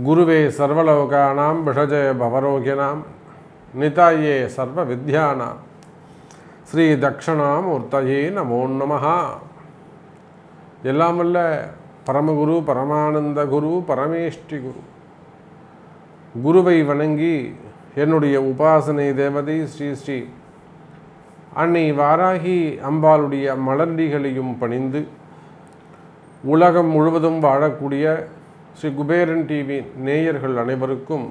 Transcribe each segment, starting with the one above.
குருவே சர்வலோகானாம் விஷஜய பவரோகிணாம் நிதாயே சர்வ வித்யானாம் ஸ்ரீ தக்ஷணாமூர்த்தயே நமோ நமஹ. எல்லாம் வல்ல பரமகுரு பரமானந்த குரு பரமேஷ்டி குரு குருவை வணங்கி என்னுடைய உபாசனை தேவதை ஸ்ரீ ஸ்ரீ அன்னை வாராகி அம்பாளுடைய மலர்டிகளையும் பணிந்து உலகம் முழுவதும் வாழக்கூடிய ஸ்ரீ குபேரன் டிவி நேயர்கள் அனைவருக்கும்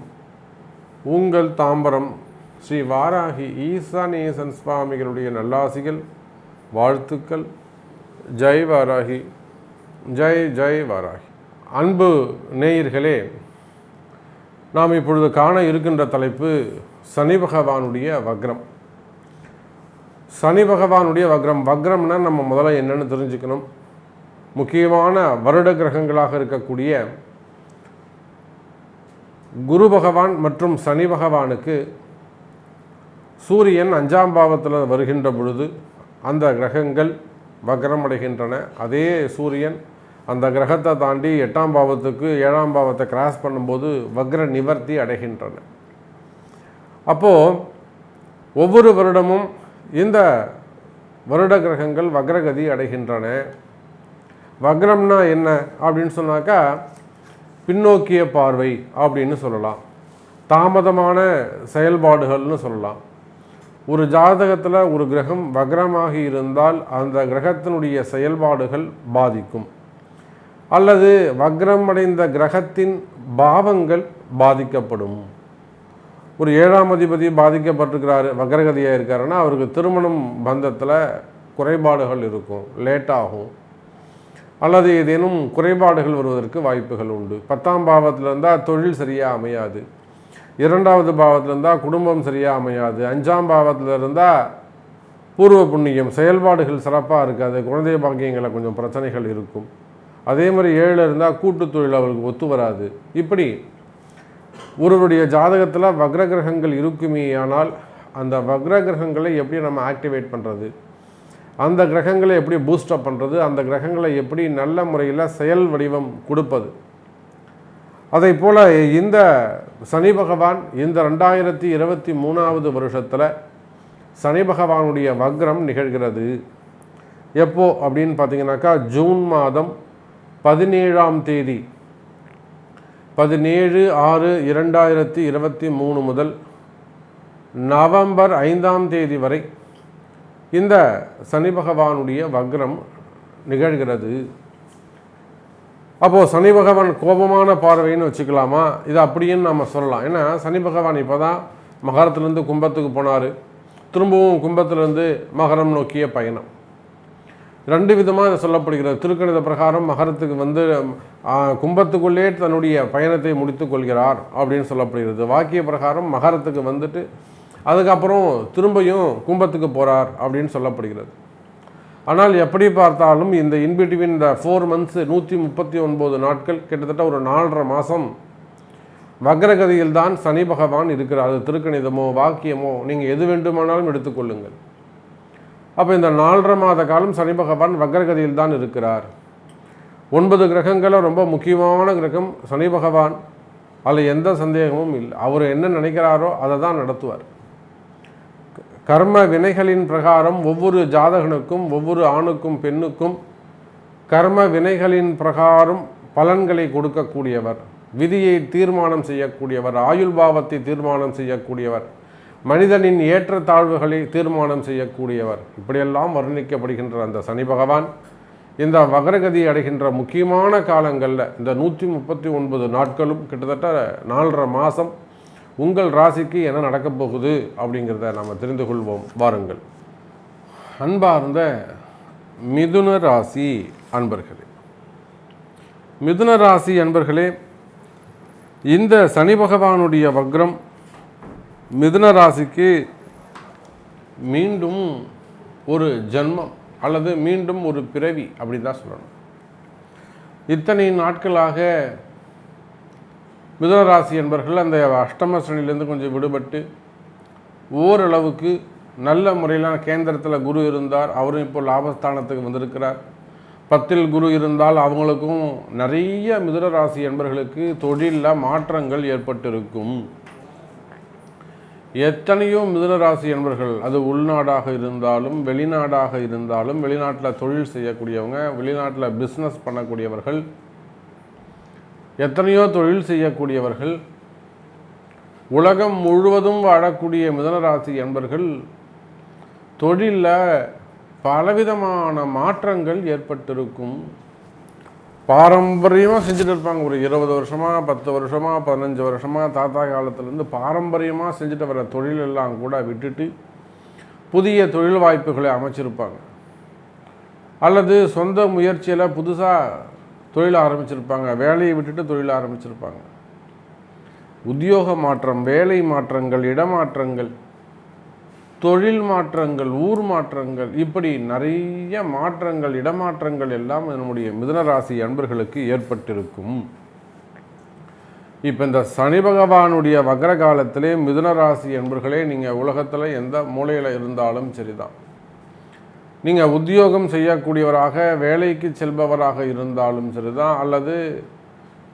உங்கள் தாம்பரம் ஸ்ரீ வாராகி ஈசானேசன் சுவாமிகளுடைய நல்லாசிகள், வாழ்த்துக்கள். ஜெய் வாராகி, ஜெய் ஜெய் வாராகி. அன்பு நேயர்களே, நாம் இப்பொழுது காண இருக்கின்ற தலைப்பு சனி பகவானுடைய வக்ரம். சனி பகவானுடைய வக்ரம். வக்ரம்னா நம்ம முதல்ல என்னென்னு தெரிஞ்சுக்கணும். முக்கியமான வருட கிரகங்களாக இருக்கக்கூடிய குரு பகவான் மற்றும் சனி பகவானுக்கு சூரியன் 5ஆம் பாவத்தில் வருகின்ற பொழுது அந்த கிரகங்கள் வக்ரம் அடைகின்றன. அதே சூரியன் அந்த கிரகத்தை தாண்டி 8ஆம் பாவத்துக்கு 7ஆம் பாவத்தை கிராஸ் பண்ணும்போது வக்ர நிவர்த்தி அடைகின்றன. அப்போது ஒவ்வொரு வருடமும் இந்த வருட கிரகங்கள் வக்ரகதி அடைகின்றன. வக்ரம்னா என்ன அப்படின்னு சொன்னாக்கா பின்னோக்கிய பார்வை அப்படின்னு சொல்லலாம், தாமதமான செயல்பாடுகள்னு சொல்லலாம். ஒரு ஜாதகத்தில் ஒரு கிரகம் வக்ரமாகி இருந்தால் அந்த கிரகத்தினுடைய செயல்பாடுகள் பாதிக்கும், அல்லது வக்ரம் அடைந்த கிரகத்தின் பாவங்கள் பாதிக்கப்படும். ஒரு 7ஆம் அதிபதி பாதிக்கப்பட்டிருக்கிறாரு, வக்ரகதியாக இருக்காருன்னா அவருக்கு திருமணம் பந்தத்தில் குறைபாடுகள் இருக்கும், லேட்டாகும், அல்லது ஏதேனும் குறைபாடுகள் வருவதற்கு வாய்ப்புகள் உண்டு. 10ஆம் பாவத்தில் இருந்தால் தொழில் சரியாக அமையாது, 2வது பாவத்தில் இருந்தால் குடும்பம் சரியாக அமையாது, 5ஆம் பாவத்தில் இருந்தால் பூர்வ புண்ணியம் செயல்பாடுகள் சிறப்பாக இருக்காது, குழந்தை பாக்கியங்களில் கொஞ்சம் பிரச்சனைகள் இருக்கும். அதே மாதிரி 7 இருந்தால் கூட்டு தொழில் அவருக்கு ஒத்து வராது. இப்படி ஒருவருடைய ஜாதகத்தில் வக்ர கிரகங்கள் இருக்குமே, ஆனால் அந்த வக்ர கிரகங்களை எப்படி நம்ம ஆக்டிவேட் பண்ணுறது, அந்த கிரகங்களை எப்படி பூஸ்டப் பண்ணுறது, அந்த கிரகங்களை எப்படி நல்ல முறையில் செயல் வடிவம் கொடுப்பது. அதை போல் இந்த சனி பகவான் இந்த 2023வது வருஷத்தில் சனி பகவானுடைய வக்ரம் நிகழ்கிறது. எப்போ அப்படின்னு பார்த்தீங்கன்னாக்கா ஜூன் மாதம் 17ஆம் தேதி 17/6/2023 முதல் நவம்பர் 5ஆம் தேதி வரை இந்த சனி பகவானுடைய வக்ரம் நிகழ்கிறது. அப்போது சனி பகவான் கோபமான பார்வைன்னு வச்சுக்கலாமா, இது அப்படின்னு நம்ம சொல்லலாம். ஏன்னா சனி பகவான் இப்போ தான் மகரத்துலேருந்து கும்பத்துக்கு போனார், திரும்பவும் கும்பத்திலேருந்து மகரம் நோக்கிய பயணம். 2 விதமாக இதை சொல்லப்படுகிறது. திருக்கணித பிரகாரம் மகரத்துக்கு வந்து கும்பத்துக்குள்ளே தன்னுடைய பயணத்தை முடித்து கொள்கிறார் அப்படின்னு சொல்லப்படுகிறது. வாக்கிய பிரகாரம் மகரத்துக்கு வந்துட்டு அதுக்கப்புறம் திரும்பியும் கும்பத்துக்கு போகிறார் அப்படின்னு சொல்லப்படுகிறது. ஆனால் எப்படி பார்த்தாலும் இந்த இன்பிட்வீன் இந்த 4 months 139 நாட்கள், கிட்டத்தட்ட ஒரு 4.5 மாதம் வக்ரகதியில் தான் சனி பகவான் இருக்கிறார். அது திருக்கணிதமோ வாக்கியமோ நீங்கள் எது வேண்டுமானாலும் எடுத்துக்கொள்ளுங்கள். அப்போ இந்த 4.5 மாத காலம் சனி பகவான் வக்ரகதியில் தான் இருக்கிறார். 9 கிரகங்களில் ரொம்ப முக்கியமான கிரகம் சனி பகவான், அதில் எந்த சந்தேகமும் இல்லை. அவர் என்ன நினைக்கிறாரோ அதை தான் நடத்துவார். கர்ம வினைகளின் பிரகாரம் ஒவ்வொரு ஜாதகனுக்கும் ஒவ்வொரு ஆணுக்கும் பெண்ணுக்கும் கர்ம வினைகளின் பிரகாரம் பலன்களை கொடுக்கக்கூடியவர், விதியை தீர்மானம் செய்யக்கூடியவர், ஆயுள் பாவத்தை தீர்மானம் செய்யக்கூடியவர், மனிதனின் ஏற்றத்தாழ்வுகளை தீர்மானம் செய்யக்கூடியவர், இப்படியெல்லாம் வர்ணிக்கப்படுகின்ற அந்த சனி பகவான் இந்த வக்ரகதி அடைகின்ற முக்கியமான காலங்களில் இந்த 139 நாட்களும் கிட்டத்தட்ட 4.5 மாதம் உங்கள் ராசிக்கு என்ன நடக்கப் போகுது அப்படிங்கிறத நம்ம தெரிந்து கொள்வோம். வாருங்கள். அன்பார்ந்த மிதுன ராசி அன்பர்களே, மிதுன ராசி அன்பர்களே, இந்த சனி பகவானுடைய வக்ரம் மிதுன ராசிக்கு மீண்டும் ஒரு ஜன்மம் அல்லது மீண்டும் ஒரு பிறவி அப்படி தான் சொல்லணும். இத்தனை நாட்களாக மிதுன ராசி என்பவர்கள் அந்த அஷ்டம சனியிலேருந்து கொஞ்சம் விடுபட்டு ஓரளவுக்கு நல்ல முறையில் கேந்திரத்தில் குரு இருந்தார், அவரும் இப்போ லாபஸ்தானத்துக்கு வந்திருக்கிறார். 10ல் குரு இருந்தால் அவங்களுக்கும் நிறைய மிதுன ராசி என்பர்களுக்கு தொழிலில் மாற்றங்கள் ஏற்பட்டிருக்கும். எத்தனையோ மிதுன ராசி என்பர்கள், அது உள்நாடாக இருந்தாலும் வெளிநாடாக இருந்தாலும், வெளிநாட்டில் தொழில் செய்யக்கூடியவங்க, வெளிநாட்டில் பிஸ்னஸ் பண்ணக்கூடியவர்கள், எத்தனையோ தொழில் செய்யக்கூடியவர்கள், உலகம் முழுவதும் வாழக்கூடிய மிதுன ராசி என்பர்கள் தொழிலில் பலவிதமான மாற்றங்கள் ஏற்பட்டிருக்கும். பாரம்பரியமாக செஞ்சுட்டு இருப்பாங்க. ஒரு 20 வருஷமாக, 10 வருஷமாக, 15 வருஷமாக, தாத்தா காலத்துலேருந்து பாரம்பரியமாக செஞ்சுட்டு வர தொழிலெல்லாம் கூட விட்டுட்டு புதிய தொழில் வாய்ப்புகளை அமைச்சிருப்பாங்க. அல்லது சொந்த முயற்சியில் புதுசாக தொழில் ஆரம்பிச்சிருப்பாங்க, வேலையை விட்டுட்டு தொழில் ஆரம்பிச்சிருப்பாங்க. உத்தியோக மாற்றம், வேலை மாற்றங்கள், இடமாற்றங்கள், தொழில் மாற்றங்கள், ஊர் மாற்றங்கள், இப்படி நிறைய மாற்றங்கள், இடமாற்றங்கள் எல்லாம் நம்முடைய மிதுன ராசி அன்பர்களுக்கு ஏற்பட்டிருக்கும். இப்போ இந்த சனி பகவானுடைய வக்ர காலத்திலே மிதுன ராசி அன்பர்களே, நீங்கள் உலகத்தில் எந்த மூலையில் இருந்தாலும் சரிதான், நீங்கள் உத்தியோகம் செய்யக்கூடியவராக, வேலைக்கு செல்பவராக இருந்தாலும் சரிதான், அல்லது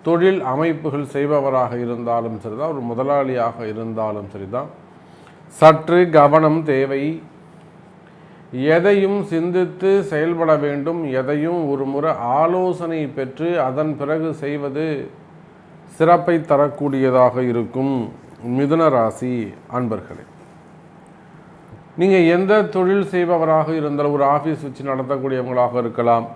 தொழில் அமைப்புகள் செய்பவராக இருந்தாலும் சரிதான், ஒரு முதலாளியாக இருந்தாலும் சரிதான், சற்று கவனம் தேவை. எதையும் சிந்தித்து செயல்பட வேண்டும். எதையும் ஒரு முறை ஆலோசனை பெற்று அதன் பிறகு செய்வது சிறப்பை தரக்கூடியதாக இருக்கும். மிதுன ராசி அன்பர்களே, நீங்கள் எந்த தொழில் செய்பவராக இருந்தாலும், ஒரு ஆஃபீஸ் வச்சு நடத்தக்கூடியவங்களாக இருக்கலாம்,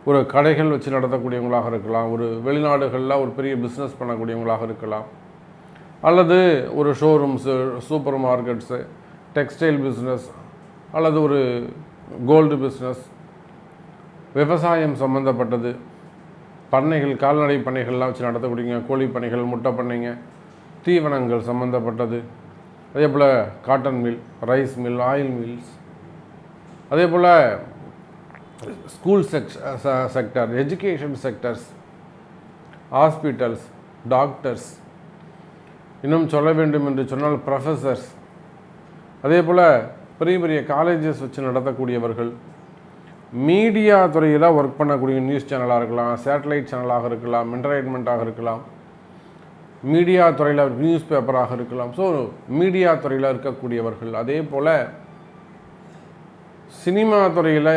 ஒரு கடைகள் வச்சு நடத்தக்கூடியவங்களாக இருக்கலாம், ஒரு வெளிநாடுகளில் ஒரு பெரிய பிஸ்னஸ் பண்ணக்கூடியவங்களாக இருக்கலாம், அல்லது ஒரு showrooms, super markets, textile business, அல்லது ஒரு கோல்டு பிஸ்னஸ், விவசாயம் சம்மந்தப்பட்டது, பண்ணைகள், கால்நடை பண்ணைகள்லாம் வச்சு நடத்தக்கூடியங்க, கோழி பண்ணைகள், முட்டை பண்ணைங்க, தீவனங்கள் சம்மந்தப்பட்டது, அதே போல் cotton mill, rice mill, oil mills, அதே போல் school sector, education sectors, hospitals, doctors, இன்னும் சொல்ல வேண்டும் என்று சொன்னால் ப்ரொஃபஸர்ஸ், அதே போல் பெரிய பெரிய காலேஜஸ் வச்சு நடத்தக்கூடியவர்கள், மீடியா துறையில் ஒர்க் பண்ணக்கூடிய நியூஸ் சேனலாக இருக்கலாம், சேட்டலைட் சேனலாக இருக்கலாம், என்டர்டைன்மெண்ட்டாக இருக்கலாம், மீடியா துறையில் நியூஸ் பேப்பராக இருக்கலாம். ஸோ மீடியா துறையில் இருக்கக்கூடியவர்கள், அதே போல் சினிமா துறையில்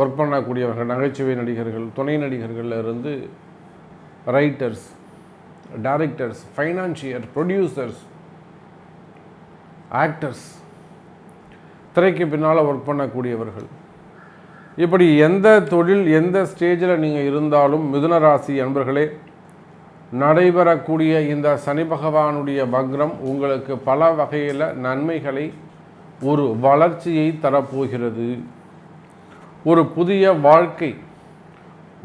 ஒர்க் பண்ணக்கூடியவர்கள், நகைச்சுவை நடிகர்கள், துணை நடிகர்களில் இருந்து writers, directors, financier, producers, actors, திரைக்கு பின்னால் ஒர்க் பண்ணக்கூடியவர்கள், இப்படி எந்த தொழில், எந்த ஸ்டேஜில் நீங்கள் இருந்தாலும் மிதுன ராசி அன்பர்களே, நடைபெறக்கூடிய இந்த சனி பகவானுடைய வக்ரம் உங்களுக்கு பல வகையில் நன்மைகளை, ஒரு வளர்ச்சியை தரப்போகிறது. ஒரு புதிய வாழ்க்கை,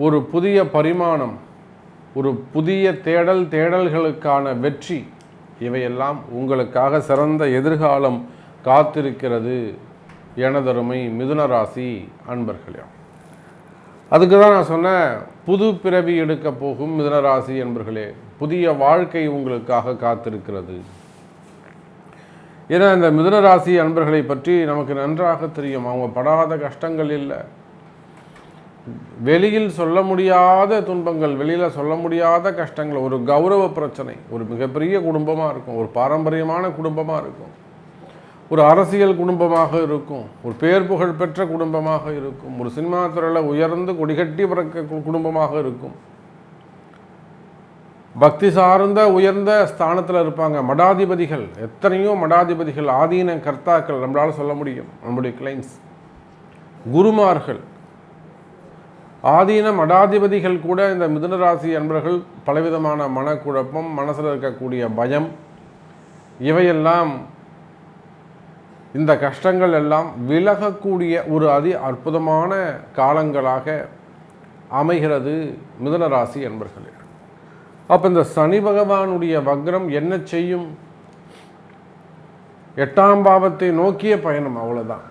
ஒரு புதிய பரிமாணம், ஒரு புதிய தேடல்களுக்கான வெற்றி, இவையெல்லாம் உங்களுக்காக சிறந்த எதிர்காலம் காத்திருக்கிறது எனதருமை மிதுன ராசி அன்பர்களே. அதுக்கு தான் நான் சொன்னேன், புது பிறவி எடுக்க போகும் மிதுன ராசி அன்பர்களே, புதிய வாழ்க்கை உங்களுக்காக காத்திருக்கிறது. ஏன்னா இந்த மிதுன ராசி அன்பர்களை பற்றி நமக்கு நன்றாக தெரியும். அவங்க படாத கஷ்டங்கள் இல்லை, வெளியில் சொல்ல முடியாத துன்பங்கள், வெளியில் சொல்ல முடியாத கஷ்டங்கள், ஒரு கௌரவ பிரச்சனை, ஒரு மிகப்பெரிய குடும்பமாக இருக்கும், ஒரு பாரம்பரியமான குடும்பமாக இருக்கும், ஒரு அரசியல் குடும்பமாக இருக்கும், ஒரு பேர் புகழ் பெற்ற குடும்பமாக இருக்கும், ஒரு சினிமா துறையில் உயர்ந்து கொடிகட்டி பிறக்க குடும்பமாக இருக்கும், பக்தி சார்ந்த உயர்ந்த ஸ்தானத்தில் இருப்பாங்க. மடாதிபதிகள், எத்தனையோ மடாதிபதிகள், ஆதீன கர்த்தாக்கள் நம்மளால் சொல்ல முடியும், நம்முடைய கிளைண்ட்ஸ், குருமார்கள், ஆதீன மடாதிபதிகள் கூட இந்த மிதுன ராசி அன்பர்கள் பலவிதமான மனக்குழப்பம், மனசில் இருக்கக்கூடிய பயம், இவையெல்லாம், இந்த கஷ்டங்கள் எல்லாம் விலகக்கூடிய ஒரு அற்புதமான காலங்களாக அமைகிறது மிதுன ராசி அன்பர்களே. அப்போ இந்த சனி பகவானுடைய வக்ரம் என்ன செய்யும்? 8ஆம் பாவத்தை நோக்கிய பயணம், அவ்வளோதான்.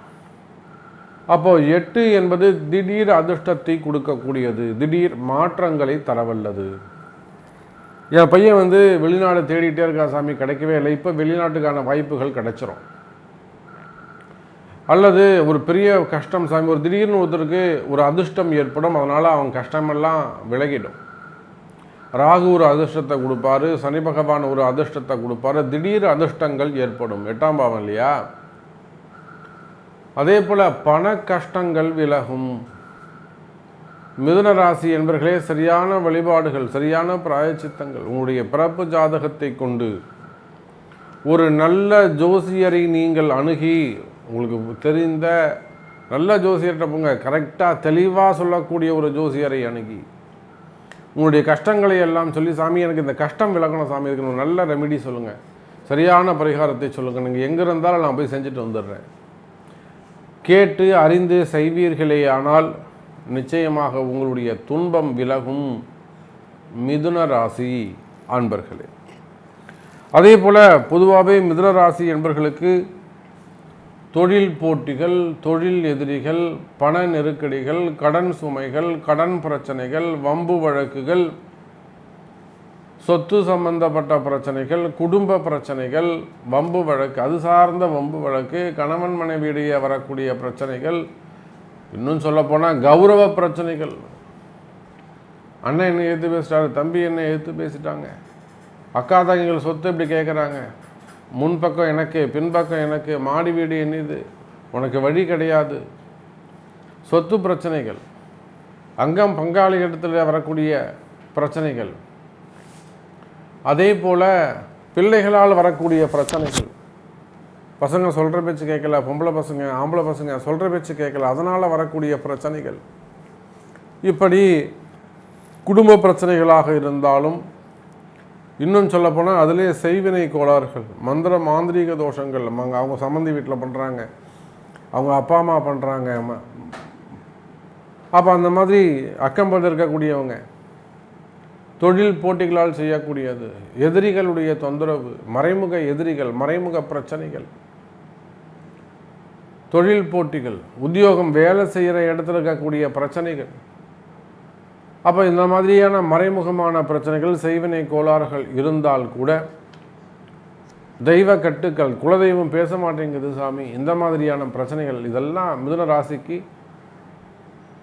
அப்போது 8 என்பது திடீர் அதிர்ஷ்டத்தை கொடுக்கக்கூடியது, திடீர் மாற்றங்களை தரவல்லது. என் பையன் வெளிநாடு தேடிட்டே இருக்கா சாமி, கிடைக்கவே இல்லை, இப்போ வெளிநாட்டுக்கான வாய்ப்புகள் கிடைச்சிரும். அல்லது ஒரு பெரிய கஷ்டம் சாமி, ஒரு திடீர்னு ஒருத்தருக்கு ஒரு அதிர்ஷ்டம் ஏற்படும், அதனால் அவங்க கஷ்டமெல்லாம் விலகிடும். ராகு ஒரு அதிர்ஷ்டத்தை கொடுப்பாரு, சனி பகவான் ஒரு அதிர்ஷ்டத்தை கொடுப்பாரு, திடீர் அதிர்ஷ்டங்கள் ஏற்படும். 8ஆம் பாவம் இல்லையா? அதே போல் பண கஷ்டங்கள் விலகும். மிதுன ராசி என்பர்களே, சரியான வழிபாடுகள், சரியான பிராயச்சித்தங்கள், உங்களுடைய பிறப்பு ஜாதகத்தை கொண்டு ஒரு நல்ல ஜோசியரை நீங்கள் அணுகி, உங்களுக்கு தெரிந்த நல்ல ஜோசியர்கிட்ட போங்க, கரெக்டாக தெளிவாக சொல்லக்கூடிய ஒரு ஜோசியரை அணுகி உங்களுடைய கஷ்டங்களை எல்லாம் சொல்லி, சாமி எனக்கு இந்த கஷ்டம் விலகணும் சாமி, இதுக்கு நல்ல ரெமிடி சொல்லுங்கள், சரியான பரிகாரத்தை சொல்லுங்கள், நீங்கள் எங்கே இருந்தாலும் நான் போய் செஞ்சுட்டு வந்துடுறேன், கேட்டு அறிந்து செய்வீர்களே ஆனால் நிச்சயமாக உங்களுடைய துன்பம் விலகும். மிதுன ராசி அன்பர்களே, அதே போல் பொதுவாகவே மிதுன ராசி என்பர்களுக்கு தொழில் போட்டிகள், தொழில் எதிரிகள், பண நெருக்கடிகள், கடன் சுமைகள், கடன் பிரச்சனைகள், வம்பு வழக்குகள், சொத்து சம்பந்தப்பட்ட பிரச்சனைகள், குடும்ப பிரச்சனைகள், வம்பு வழக்கு, அது சார்ந்த வம்பு வழக்கு, கணவன் மனைவியிடையே வரக்கூடிய பிரச்சனைகள், இன்னும் சொல்லப்போனால் கௌரவ பிரச்சனைகள். அண்ணன் என்ன ஏற்று பேசிட்டாரு, தம்பி என்ன ஏற்று பேசிட்டாங்க, அக்கா தங்கிகள் சொத்து இப்படி கேட்குறாங்க, முன்பக்கம் எனக்கு பின்பக்கம் எனக்கு, மாடி வீடு என்னது, உனக்கு வழி கிடையாது, சொத்து பிரச்சனைகள், அங்கம் பங்காளிகளிடத்தில் வரக்கூடிய பிரச்சனைகள், அதே போல் பிள்ளைகளால் வரக்கூடிய பிரச்சனைகள், பசங்க சொல்கிற பேச்சு கேட்கல, பொம்பளை பசங்க ஆம்பளை பசங்க சொல்கிற பேச்சு கேட்கல, அதனால் வரக்கூடிய பிரச்சனைகள், இப்படி குடும்ப பிரச்சனைகளாக இருந்தாலும், இன்னும் சொல்லப்போனால் அதிலே செய்வினை கோளாறுகள், மந்திர மாந்திரீக தோஷங்கள், அவங்க சம்மந்தி வீட்டில் பண்ணுறாங்க, அவங்க அப்பா அம்மா பண்ணுறாங்க, அப்போ அந்த மாதிரி அக்கம்பக்கத்தில் இருக்கக்கூடியவங்க, தொழில் போட்டிகளால் செய்யக்கூடியது, எதிரிகளுடைய தொந்தரவு, மறைமுக எதிரிகள், மறைமுக பிரச்சனைகள், தொழில் போட்டிகள், உத்தியோகம் வேலை செய்கிற இடத்துல இருக்கக்கூடிய பிரச்சனைகள். அப்போ இந்த மாதிரியான மறைமுகமான பிரச்சனைகள், செய்வினை கோளாறுகள் இருந்தால் கூட தெய்வ கட்டுக்கள், குலதெய்வம் பேச மாட்டேங்குது சாமி, இந்த மாதிரியான பிரச்சனைகள், இதெல்லாம் மிதுன ராசிக்கு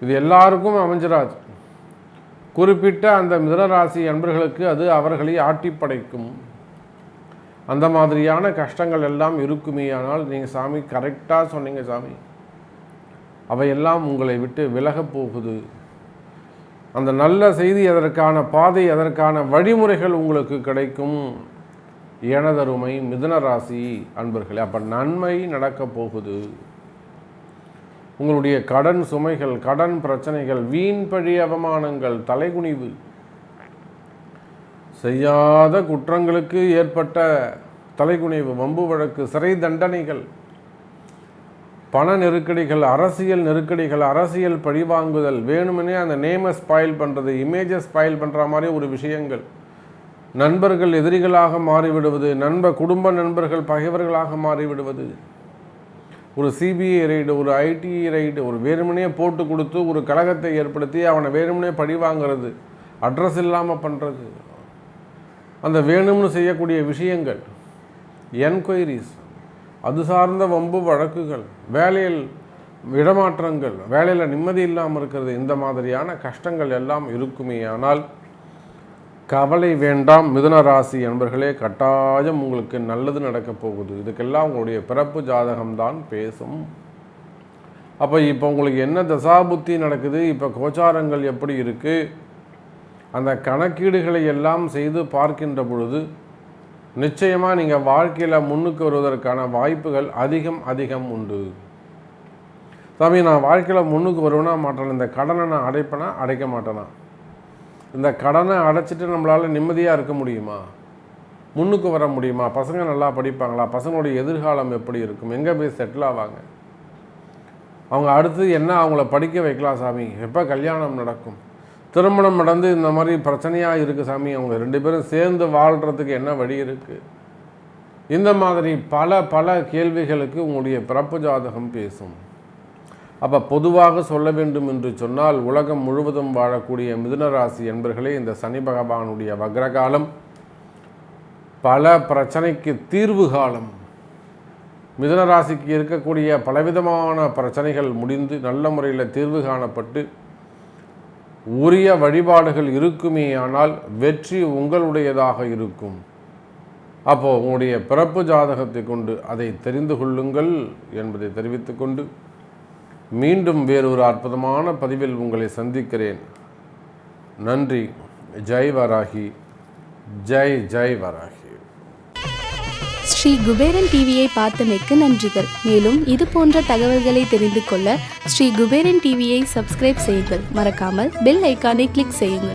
இது எல்லாருக்கும் அமைஞ்சிராது. குறிப்பிட்ட அந்த மிதுன ராசி அன்பர்களுக்கு அது அவர்களை ஆட்டி படைக்கும். அந்த மாதிரியான கஷ்டங்கள் எல்லாம் இருக்குமே. ஆனால் நீங்கள் சாமி கரெக்டாக சொன்னீங்க சாமி, அவையெல்லாம் உங்களை விட்டு விலகப் போகுது. அந்த நல்ல செய்தி, அதற்கான பாதை, அதற்கான வழிமுறைகள் உங்களுக்கு கிடைக்கும். எனதருமை மிதுன ராசி அன்பர்களே, அப்போ நன்மை நடக்கப் போகுது. உங்களுடைய கடன் சுமைகள், கடன் பிரச்சனைகள், வீண் பழி அவமானங்கள், தலைகுனிவு, செய்யாத குற்றங்களுக்கு ஏற்பட்ட தலைகுனிவு, வம்பு வழக்கு, சிறை தண்டனைகள், பண நெருக்கடிகள், அரசியல் நெருக்கடிகள், அரசியல் பழிவாங்குதல், வேணுமெனே அந்த நேமை ஸ்பாயில் பண்ணுறது, இமேஜை ஸ்பாயில் பண்ணுற மாதிரி ஒரு விஷயங்கள், நண்பர்கள் எதிரிகளாக மாறிவிடுவது, குடும்ப நண்பர்கள் பகைவர்களாக மாறிவிடுவது, ஒரு சிபிஐ ரைடு, ஒரு ஐடி ரைடு, ஒரு வேணுமனே போட்டு கொடுத்து ஒரு கழகத்தை ஏற்படுத்தி அவனை வேணுமனே பழி வாங்கிறது, அட்ரஸ் இல்லாமல் பண்ணுறது, அந்த வேணும்னு செய்யக்கூடிய விஷயங்கள், என்கொயரிஸ், அது சார்ந்த வம்பு வழக்குகள், வேலையில் இடமாற்றங்கள், வேலையில் நிம்மதி இல்லாமல் இருக்கிறது, இந்த மாதிரியான கஷ்டங்கள் எல்லாம் இருக்குமே. ஆனால் கவலை வேண்டாம் மிதுன ராசி என்பர்களே, கட்டாயம் உங்களுக்கு நல்லது நடக்கப் போகுது. இதுக்கெல்லாம் உங்களுடைய பிறப்பு ஜாதகம்தான் பேசும். அப்போ இப்போ உங்களுக்கு என்ன தசாபுத்தி நடக்குது, இப்போ கோச்சாரங்கள் எப்படி இருக்குது, அந்த கணக்கீடுகளை எல்லாம் செய்து பார்க்கின்ற பொழுது நிச்சயமாக நீங்கள் வாழ்க்கையில் முன்னுக்கு வருவதற்கான வாய்ப்புகள் அதிகம் உண்டு. சாமி நான் வாழ்க்கையில் முன்னுக்கு வருவேனா மாட்டேன், இந்த கடனை நான் அடைப்பேனா அடைக்க மாட்டேனா, இந்த கடனை அடைச்சிட்டு நம்மளால் நிம்மதியாக இருக்க முடியுமா, முன்னுக்கு வர முடியுமா, பசங்க நல்லா படிப்பாங்களா, பசங்களுடைய எதிர்காலம் எப்படி இருக்கும், எங்கே போய் செட்டில் ஆவாங்க, அவங்க அடுத்து என்ன அவங்கள படிக்க வைக்கலாம் சாமி, எப்போ கல்யாணம் நடக்கும், திருமணம் நடந்து இந்த மாதிரி பிரச்சனையாக இருக்குது சாமி, அவங்க 2 பேரும் சேர்ந்து வாழ்கிறதுக்கு என்ன வழி இருக்குது, இந்த மாதிரி பல கேள்விகளுக்கு உங்களுடைய பிறப்பு ஜாதகம் பேசும். அப்போ பொதுவாக சொல்ல வேண்டும் என்று சொன்னால், உலகம் முழுவதும் வாழக்கூடிய மிதுன ராசி என்பர்களே, இந்த சனி பகவானுடைய வக்ரகாலம் பல பிரச்சனைக்கு தீர்வு காலம். மிதுன ராசிக்கு இருக்கக்கூடிய பலவிதமான பிரச்சனைகள் முடிந்து நல்ல முறையில் தீர்வு காணப்பட்டு உரிய வழிபாடுகள் இருக்குமே ஆனால் வெற்றி உங்களுடையதாக இருக்கும். அப்போது உங்களுடைய பிறப்பு ஜாதகத்தை கொண்டு அதை தெரிந்து கொள்ளுங்கள் என்பதை தெரிவித்துக்கொண்டு மீண்டும் வேறொரு அற்புதமான பதிவில் உங்களை சந்திக்கிறேன். நன்றி. ஜெய் வராகி. ஜெய் ஜெய் வராகி. ஸ்ரீ குபேரன் டிவியை பார்த்தமைக்கு நன்றிகள். மேலும் இது போன்ற தகவல்களை தெரிந்து கொள்ள ஸ்ரீ குபேரன் டிவியை சப்ஸ்கிரைப் செய்யுங்கள். மறக்காமல் பெல் ஐக்கானை கிளிக் செய்யுங்கள்.